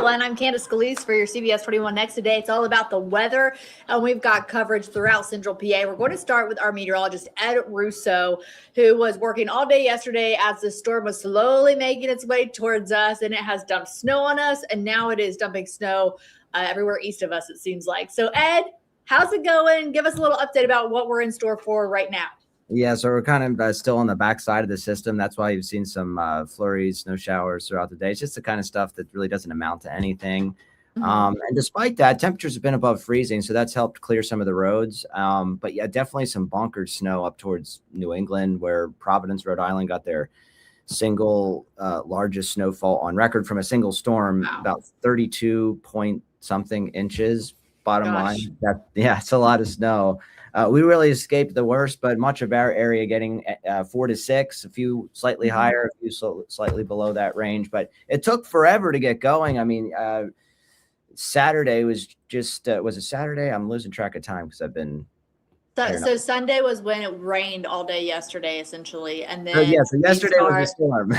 everyone. I'm Candace Scalise for your CBS 21 Next today. It's all about the weather, and we've got coverage throughout Central PA. We're going to start with our meteorologist, Ed Russo, who was working all day yesterday as the storm was slowly making its way towards us, and it has dumped snow on us, and now it is dumping snow everywhere east of us, it seems like. So, Ed, how's it going? Give us a little update about what we're in store for right now. Yeah, so we're kind of still on the backside of the system. That's why you've seen some flurries, snow showers throughout the day. It's just the kind of stuff that really doesn't amount to anything. And despite that, temperatures have been above freezing, so that's helped clear some of the roads. But yeah, definitely some bonkers snow up towards New England, where Providence, Rhode Island got their single largest snowfall on record from a single storm, about 32 point something inches. Bottom line, it's a lot of snow. We really escaped the worst, but much of our area getting 4 to 6, a few slightly higher, a few slightly below that range. But it took forever to get going. I mean, Saturday was just was it Saturday? I'm losing track of time because I've been. So Sunday was when it rained all day yesterday, essentially, and then so yesterday was a storm.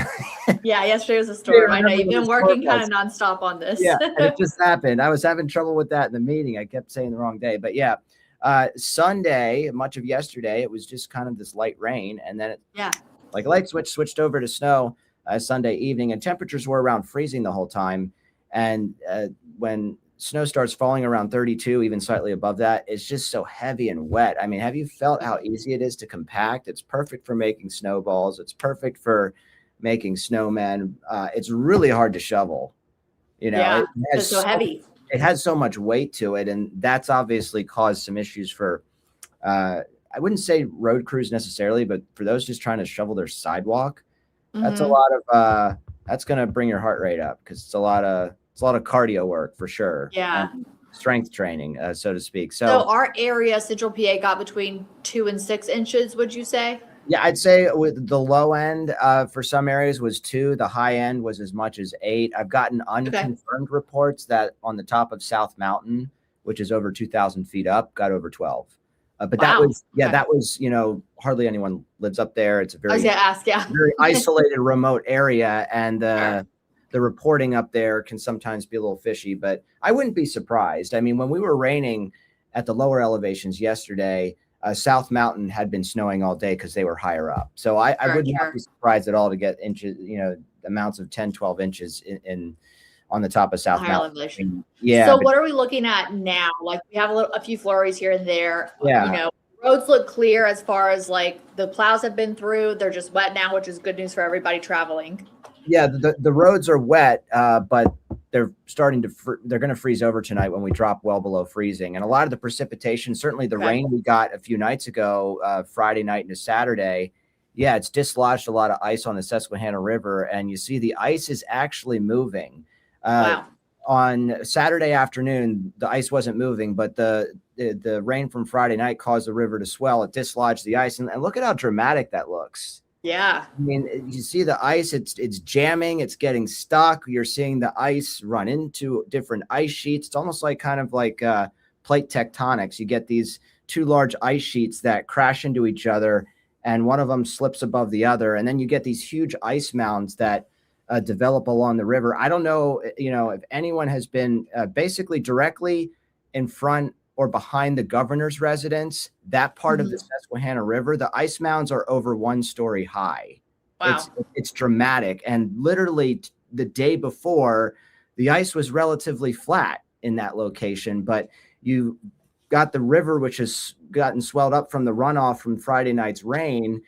Yesterday was a storm. I know you've been working kind of nonstop on this. Yeah, and it just happened. I was having trouble with that in the meeting. I kept saying the wrong day, but yeah. Sunday, much of yesterday, it was just kind of this light rain, and then like a light switched over to snow Sunday evening, and temperatures were around freezing the whole time. And when snow starts falling around 32, even slightly above that, it's just so heavy and wet. I mean, have you felt how easy it is to compact? It's perfect for making snowballs. It's perfect for making snowmen. It's really hard to shovel. It's so heavy. It has so much weight to it, and that's obviously caused some issues for, I wouldn't say road crews necessarily, but for those just trying to shovel their sidewalk, that's a lot of, that's going to bring your heart rate up because it's a lot of cardio work for sure. Yeah. And strength training, so to speak. So our area, Central PA, got between 2 and 6 inches, would you say? Yeah, I'd say with the low end for some areas was 2. The high end was as much as 8. I've gotten unconfirmed reports that on the top of South Mountain, which is over 2,000 feet up, got over 12. But that was, hardly anyone lives up there. It's a very, very isolated, remote area. And the reporting up there can sometimes be a little fishy, but I wouldn't be surprised. I mean, when we were raining at the lower elevations yesterday, South Mountain had been snowing all day because they were higher up. So I would not be surprised at all to get inches, amounts of 10, 12 inches in on the top of South Mountain. Elevation. Yeah. So what are we looking at now? Like we have a few flurries here and there. Yeah. Roads look clear as far as like the plows have been through. They're just wet now, which is good news for everybody traveling. Yeah, the roads are wet, but they're they're going to freeze over tonight when we drop well below freezing. And a lot of the precipitation, certainly the rain we got a few nights ago, Friday night into Saturday, it's dislodged a lot of ice on the Susquehanna River. And you see the ice is actually moving. On Saturday afternoon, the ice wasn't moving, but the rain from Friday night caused the river to swell. It dislodged the ice. And look at how dramatic that looks. Yeah. I mean, you see the ice, it's jamming, it's getting stuck. You're seeing the ice run into different ice sheets. It's almost like kind of like plate tectonics. You get these 2 large ice sheets that crash into each other, and one of them slips above the other. And then you get these huge ice mounds that develop along the river. I don't know, if anyone has been basically directly in front or behind the governor's residence, that part of the Susquehanna River, the ice mounds are over 1 story high. Wow. It's dramatic. And literally the day before, the ice was relatively flat in that location, but you got the river, which has gotten swelled up from the runoff from Friday night's rain,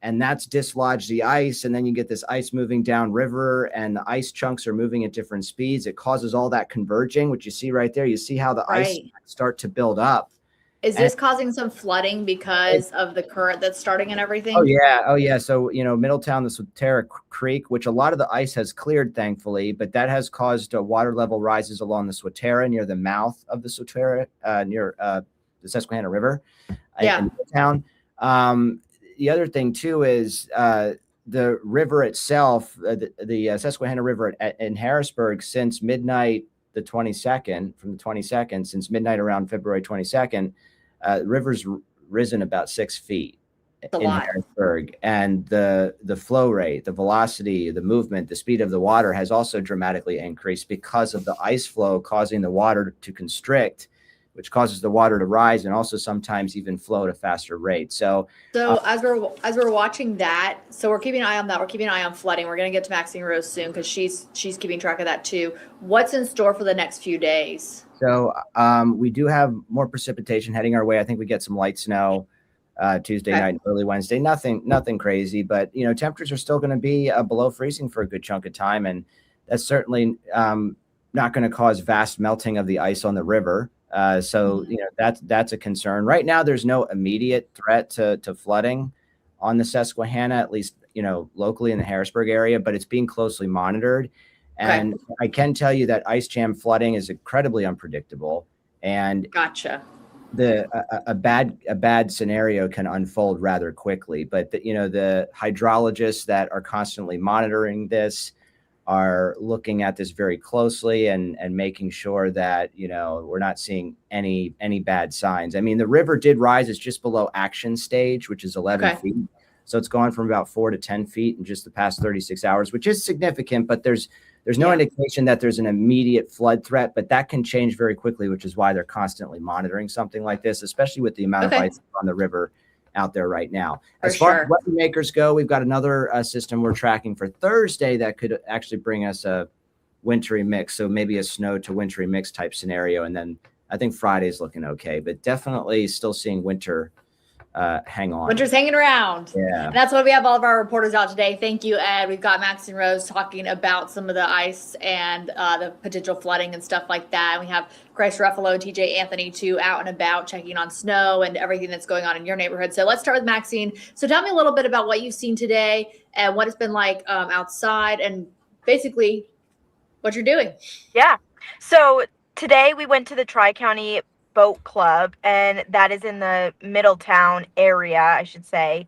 and that's dislodged the ice. And then you get this ice moving down river, and the ice chunks are moving at different speeds. It causes all that converging, which you see right there. You see how the ice start to build up. Is this causing some flooding because of the current that's starting and everything? Oh yeah. So, Middletown, the Swatara Creek, which a lot of the ice has cleared, thankfully, but that has caused water level rises along the Swatara near the mouth of the Swatara, near the Susquehanna River in Middletown. The other thing too is the river itself, the Susquehanna River in Harrisburg, since midnight the 22nd, from the 22nd, since midnight around February 22nd, the river's risen about 6 feet. a in lot. Harrisburg, and the flow rate, the velocity, the movement, the speed of the water has also dramatically increased because of the ice flow causing the water to constrict, which causes the water to rise and also sometimes even flow at a faster rate. So So as we're watching that, so we're keeping an eye on that. We're keeping an eye on flooding. We're gonna get to Maxine Rose soon because she's keeping track of that too. What's in store for the next few days? So we do have more precipitation heading our way. I think we get some light snow Tuesday night and early Wednesday. Nothing crazy, but temperatures are still going to be below freezing for a good chunk of time, and that's certainly not going to cause vast melting of the ice on the river. So that's a concern. Right now, there's no immediate threat to flooding on the Susquehanna, at least locally in the Harrisburg area, but it's being closely monitored. And I can tell you that ice jam flooding is incredibly unpredictable, and Gotcha. a bad scenario can unfold rather quickly. But the hydrologists that are constantly monitoring this are looking at this very closely and making sure that we're not seeing any bad signs. I mean, the river did rise; it's just below action stage, which is 11 feet. So it's gone from about 4 to 10 feet in just the past 36 hours, which is significant. But there's no indication that there's an immediate flood threat, but that can change very quickly, which is why they're constantly monitoring something like this, especially with the amount of ice on the river out there right now. As far as weather makers go, we've got another system we're tracking for Thursday that could actually bring us a wintry mix. So maybe a snow to wintry mix type scenario. And then I think Friday's looking okay, but definitely still seeing winter hang on. Winter's hanging around. Yeah. And that's why we have all of our reporters out today. Thank you, Ed. We've got Max and Rose talking about some of the ice and the potential flooding and stuff like that. And we have Grace Ruffalo, TJ Anthony, too, out and about checking on snow and everything that's going on in your neighborhood. So let's start with Maxine. So tell me a little bit about what you've seen today and what it's been like outside and basically what you're doing. Yeah. So today we went to the Tri-County Boat Club, and that is in the Middletown area, I should say.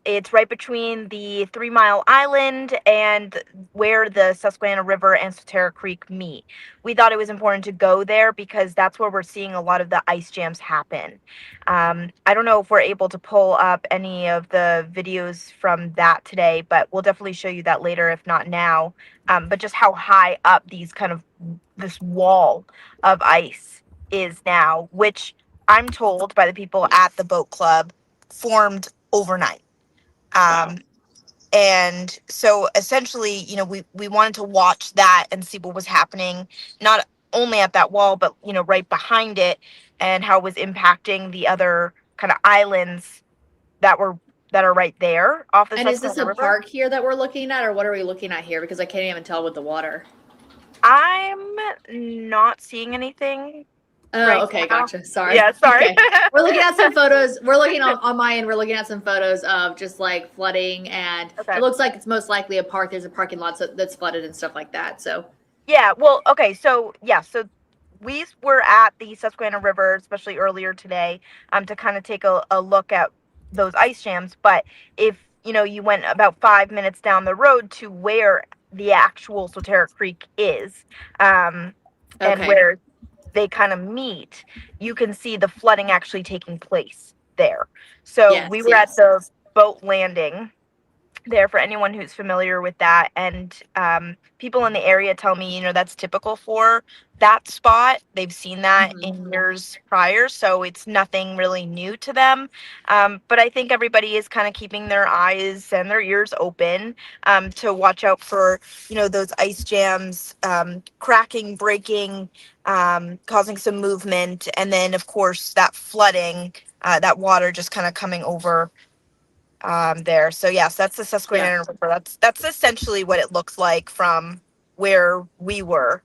It's right between the 3 Mile Island and where the Susquehanna River and Soterra Creek meet. We thought it was important to go there because that's where we're seeing a lot of the ice jams happen. I don't know if we're able to pull up any of the videos from that today, but we'll definitely show you that later, if not now. But just how high up this wall of ice is now, which I'm told by the people at the boat club formed overnight. And so essentially, we wanted to watch that and see what was happening, not only at that wall, but, right behind it, and how it was impacting the other kind of islands that are right there off the Susquehanna River. And is this a park here that we're looking at, or what are we looking at here? Because I can't even tell with the water. I'm not seeing anything. Oh, okay, gotcha. Sorry. Yeah, sorry. Okay. We're looking at some photos. We're looking on my end. We're looking at some photos of just like flooding, and it looks like it's most likely a park. There's a parking lot that's flooded and stuff like that. So yeah, well, okay, so we were at the Susquehanna River, especially earlier today, to kind of take a look at those ice jams. But if you went about 5 minutes down the road to where the actual Soterra Creek is, and where they kind of meet, you can see the flooding actually taking place there. So we were at the boat landing there, for anyone who's familiar with that, and people in the area tell me that's typical for that spot. They've seen that in years prior, so it's nothing really new to them, but I think everybody is kind of keeping their eyes and their ears open to watch out for those ice jams cracking, breaking, causing some movement, and then of course that flooding, that water just kind of coming over there. So yes, that's the Susquehanna River. That's essentially what it looks like from where we were.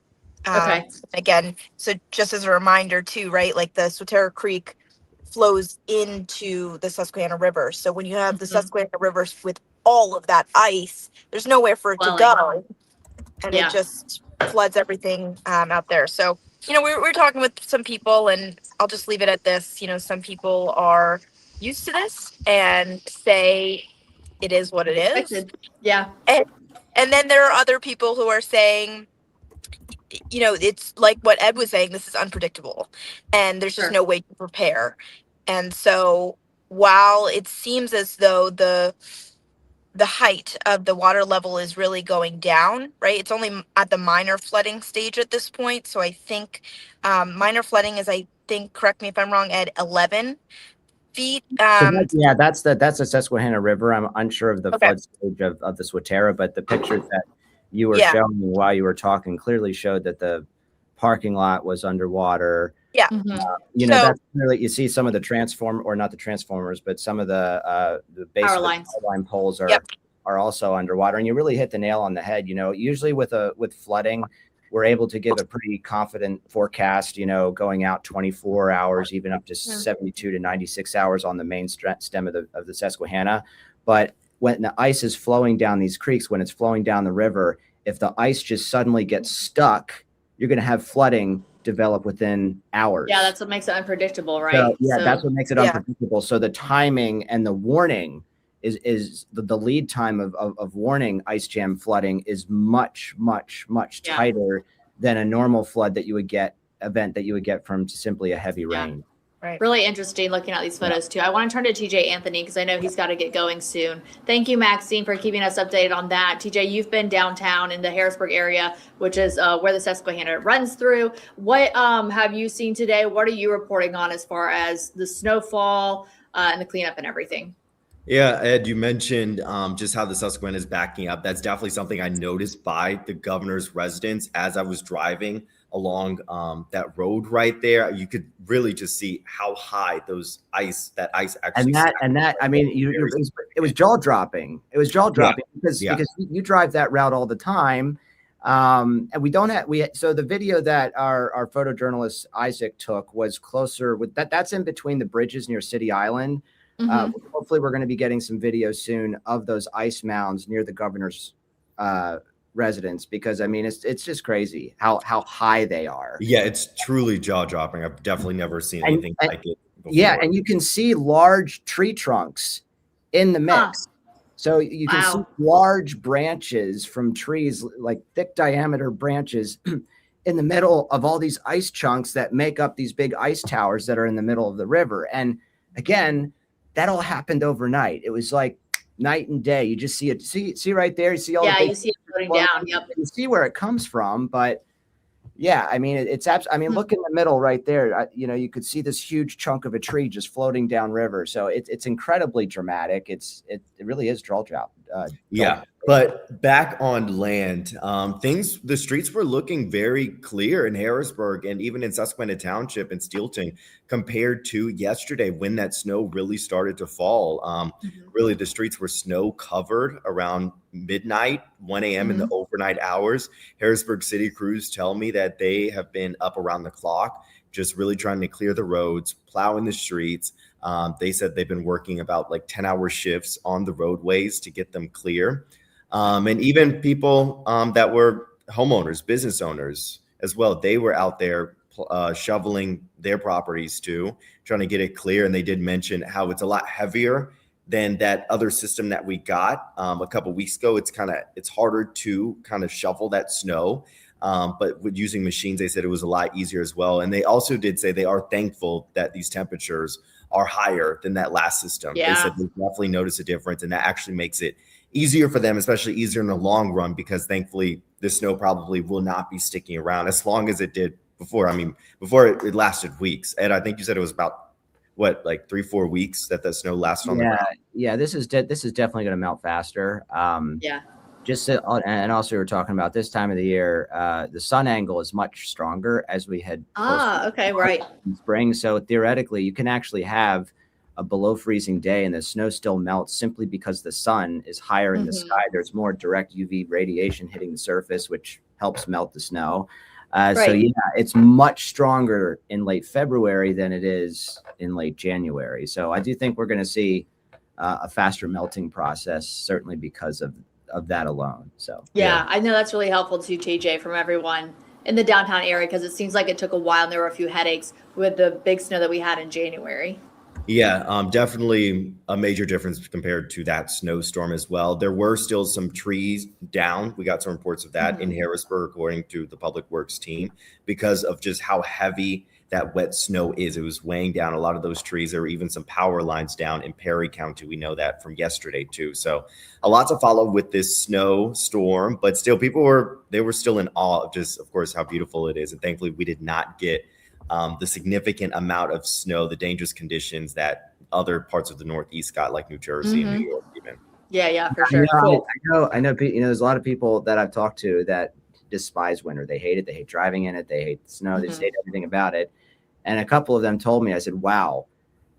Again, so just as a reminder too, right? Like the Soterra Creek flows into the Susquehanna River. So when you have the Susquehanna River with all of that ice, there's nowhere for it to go, and it just floods everything out there. So we're talking with some people, and I'll just leave it at this. Some people are used to this and say it is what it is. Yeah. And then there are other people who are saying, it's like what Ed was saying, this is unpredictable and there's just no way to prepare. And so while it seems as though the height of the water level is really going down, right? It's only at the minor flooding stage at this point. So I think minor flooding is, I think, correct me if I'm wrong, at 11 feet. So that's the Susquehanna River. I'm unsure of the Okay. flood stage of the Swatara, but the pictures that you were Yeah. showing me while you were talking clearly showed that the parking lot was underwater. Yeah. You know, So- that's really, you see some of the transform, or not the transformers, but some of the base Power of the lines. power line poles Yep. are also underwater. And you really hit the nail on the head. You know, usually with flooding, we're able to give a pretty confident forecast, you know, going out 24 hours, even up to 72 to 96 hours on the main stem of the Susquehanna. But when the ice is flowing down these creeks, when it's flowing down the river, if the ice just suddenly gets stuck, you're going to have flooding develop within hours. Yeah, that's what makes it unpredictable, right? So, yeah, that's what makes it unpredictable. So the timing and the warning is the lead time of warning ice jam flooding is much tighter than a normal flood that you would get from simply a heavy rain. Right. Really interesting looking at these photos too. I want to turn to TJ Anthony because I know he's got to get going soon. Thank you, Maxine, for keeping us updated on that. TJ, you've been downtown in the Harrisburg area, which is where the Susquehanna runs through. What have you seen today? What are you reporting on as far as the snowfall and the cleanup and everything? Yeah, Ed, you mentioned just how the Susquehanna is backing up. That's definitely something I noticed by the governor's residence as I was driving along that road right there. You could really just see how high that ice actually. I mean, it was jaw dropping. It was jaw dropping because you drive that route all the time. And so the video that our photojournalist Isaac took was closer with that's in between the bridges near City Island. Hopefully we're going to be getting some videos soon of those ice mounds near the governor's residence, because I mean it's just crazy how high they are. Yeah, it's truly jaw dropping. I've definitely never seen anything like it before. Yeah, and you can see large tree trunks in the mix. So you can see large branches from trees, like thick diameter branches in the middle of all these ice chunks that make up these big ice towers that are in the middle of the river. And again, that all happened overnight. It was like night and day. You just see it. See right there. You see all. Yeah, you see it floating down. Yep. You see where it comes from, but yeah, I mean look in the middle right there. You know, you could see this huge chunk of a tree just floating down river. So it's incredibly dramatic. It really is jaw drop. But back on land, the streets were looking very clear in Harrisburg and even in Susquehanna Township and Steelton compared to yesterday when that snow really started to fall. Really, the streets were snow covered around midnight, 1 a.m. in the overnight hours. Harrisburg City crews tell me that they have been up around the clock, just really trying to clear the roads, plowing the streets. They said they've been working about like 10-hour shifts on the roadways to get them clear. And even people that were homeowners, business owners as well, they were out there shoveling their properties too, trying to get it clear. And they did mention how it's a lot heavier than that other system that we got a couple weeks ago. It's harder to kind of shovel that snow. But with using machines, they said it was a lot easier as well. And they also did say they are thankful that these temperatures are higher than that last system. Yeah. They said they definitely notice a difference, and that actually makes it easier for them, especially easier in the long run, because thankfully the snow probably will not be sticking around as long as it did before. I mean, before it lasted weeks. And I think you said it was about what, like 3-4 weeks that the snow lasted on the ground. Yeah, this is definitely going to melt faster. And also we were talking about this time of the year, the sun angle is much stronger as we head right in spring. So theoretically, you can actually have a below freezing day and the snow still melts simply because the sun is higher in the sky. There's more direct UV radiation hitting the surface, which helps melt the snow. So yeah, it's much stronger in late February than it is in late January. So I do think we're going to see a faster melting process, certainly because of that alone. So yeah, I know that's really helpful too, TJ, from everyone in the downtown area, because it seems like it took a while and there were a few headaches with the big snow that we had in January. Yeah, definitely a major difference compared to that snowstorm as well. There were still some trees down. We got some reports of that in Harrisburg, according to the Public Works team, because of just how heavy that wet snow is. It was weighing down a lot of those trees. There were even some power lines down in Perry County. We know that from yesterday too. So a lot to follow with this snowstorm, but still they were still in awe of just, of course, how beautiful it is. And thankfully we did not get the significant amount of snow, the dangerous conditions that other parts of the Northeast got, like New Jersey and New York even. Yeah, for sure. Cool. I know, there's a lot of people that I've talked to that despise winter. They hate it. They hate driving in it. They hate the snow. They just hate everything about it. And a couple of them told me, I said, wow,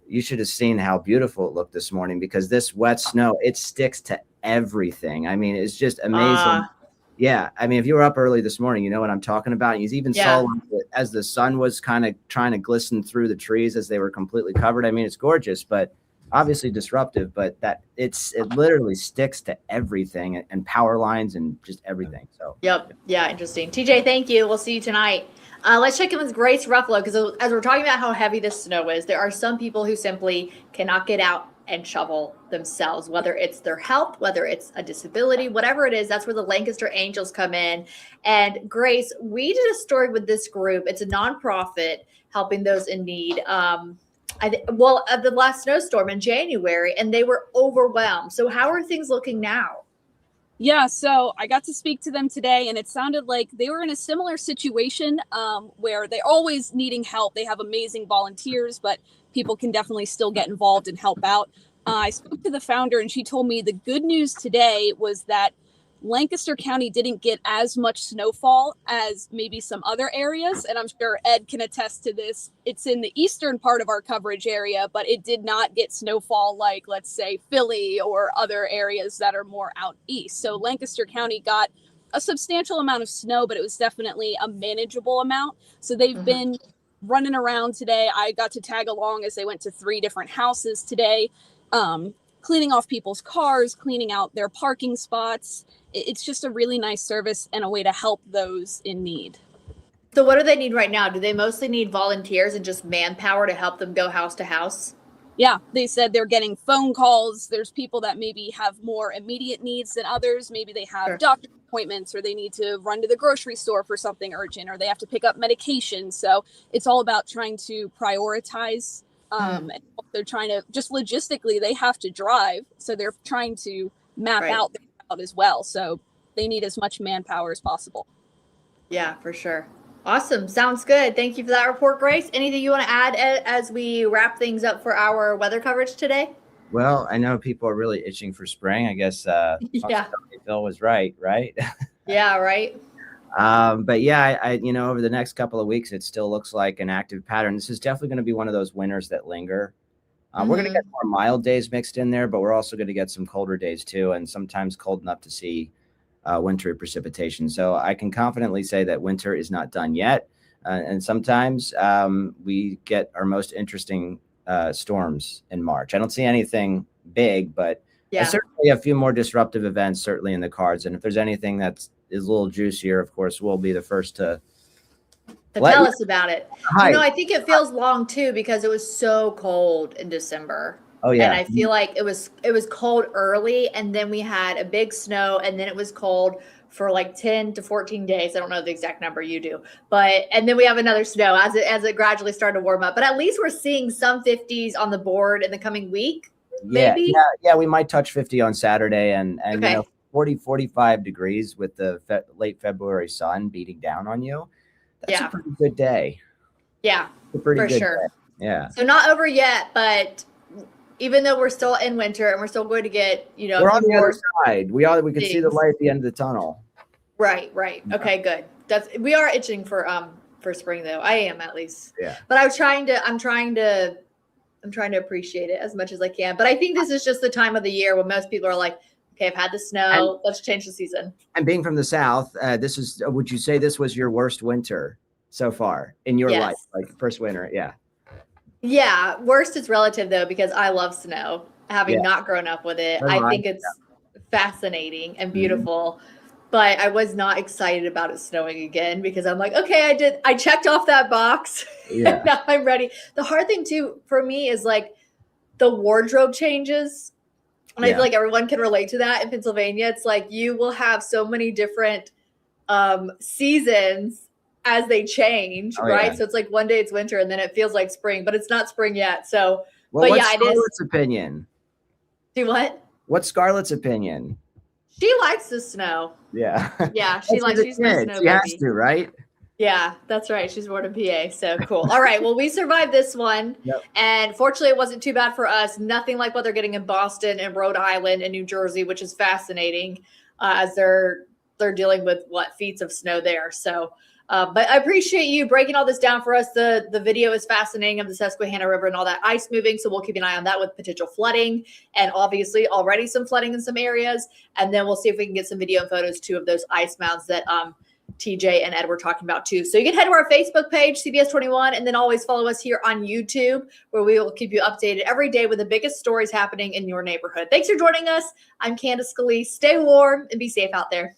you should have seen how beautiful it looked this morning, because this wet snow, it sticks to everything. I mean, it's just amazing. Yeah. I mean, if you were up early this morning, you know what I'm talking about. You even saw as the sun was kind of trying to glisten through the trees as they were completely covered. I mean, it's gorgeous, but obviously disruptive, but that it literally sticks to everything, and power lines and just everything. So yep. Yeah. Interesting. TJ, thank you. We'll see you tonight. Let's check in with Grace Ruffalo, because as we're talking about how heavy this snow is, there are some people who simply cannot get out and shovel themselves, whether it's their health, whether it's a disability, whatever it is. That's where the Lancaster Angels come in. And Grace, we did a story with this group. It's a nonprofit helping those in need. Of the last snowstorm in January, and they were overwhelmed. So how are things looking now? Yeah, so I got to speak to them today, and it sounded like they were in a similar situation where they're always needing help. They have amazing volunteers, but people can definitely still get involved and help out. I spoke to the founder, and she told me the good news today was that Lancaster County didn't get as much snowfall as maybe some other areas. And I'm sure Ed can attest to this. It's in the eastern part of our coverage area, but it did not get snowfall like, let's say, Philly or other areas that are more out east. So Lancaster County got a substantial amount of snow, but it was definitely a manageable amount. So they've been running around today. I got to tag along as they went to 3 different houses today, cleaning off people's cars, cleaning out their parking spots. It's just a really nice service and a way to help those in need. So what do they need right now? Do they mostly need volunteers and just manpower to help them go house to house? Yeah, they said they're getting phone calls. There's people that maybe have more immediate needs than others. Maybe they have doctor appointments, or they need to run to the grocery store for something urgent, or they have to pick up medication. So it's all about trying to prioritize. And they're trying to, just logistically, they have to drive. So they're trying to map out their route as well. So they need as much manpower as possible. Yeah, for sure. Awesome. Sounds good. Thank you for that report, Grace. Anything you want to add as we wrap things up for our weather coverage today? Well, I know people are really itching for spring. I guess Phil was right? Yeah, right. But yeah, I over the next couple of weeks, it still looks like an active pattern. This is definitely going to be one of those winters that linger. We're going to get more mild days mixed in there, but we're also going to get some colder days too, and sometimes cold enough to see wintry precipitation. So I can confidently say that winter is not done yet. And sometimes we get our most interesting storms in March. I don't see anything big, but certainly a few more disruptive events certainly in the cards. And if there's anything that is a little juicier, of course, we'll be the first to tell us about it. I think it feels long too, because it was so cold in December. Oh yeah. And I feel like it was cold early, and then we had a big snow, and then it was cold for like 10 to 14 days. I don't know the exact number, you do, and then we have another snow as it gradually started to warm up. But at least we're seeing some 50s on the board in the coming week. Maybe. Yeah, we might touch 50 on Saturday, and 40, 45 degrees with the late February sun beating down on you. That's a pretty good day. Yeah, for sure. Day. Yeah. So not over yet, but even though we're still in winter and we're still going to get, we're on the other side. We can see the light at the end of the tunnel. Right. Yeah. Okay, good. We are itching for spring though. I am, at least. Yeah. But I'm trying to appreciate it as much as I can. But I think this is just the time of the year when most people are like, okay, I've had the snow. Let's change the season. And being from the South, would you say this was your worst winter so far in your life? Like first winter? Yeah. Yeah. Worst is relative though, because I love snow, having not grown up with it. I think it's fascinating and beautiful, but I was not excited about it snowing again, because I'm like, okay, I checked off that box. Yeah. Now I'm ready. The hard thing too, for me, is like the wardrobe changes. And I feel like everyone can relate to that in Pennsylvania. It's like you will have so many different seasons as they change, Oh, right? yeah. So it's like one day it's winter and then it feels like spring, but it's not spring yet. So, Well, but what's yeah, it is. Scarlett's opinion? Do what? What's Scarlett's opinion? She likes the snow. Yeah. Yeah, she That's likes. what She's it my is. snow She has baby. to, right? Yeah, that's right. She's born in PA. So cool. All right. Well, we survived this one. Yep. And fortunately, it wasn't too bad for us. Nothing like what they're getting in Boston and Rhode Island and New Jersey, which is fascinating as they're dealing with feet of snow there. So, but I appreciate you breaking all this down for us. The video is fascinating of the Susquehanna River and all that ice moving. So we'll keep an eye on that with potential flooding and obviously already some flooding in some areas. And then we'll see if we can get some video and photos too of those ice mounds that TJ and Ed were talking about too. So you can head to our Facebook page, CBS 21, and then always follow us here on YouTube, where we will keep you updated every day with the biggest stories happening in your neighborhood. Thanks for joining us. I'm Candace Scalise. Stay warm and be safe out there.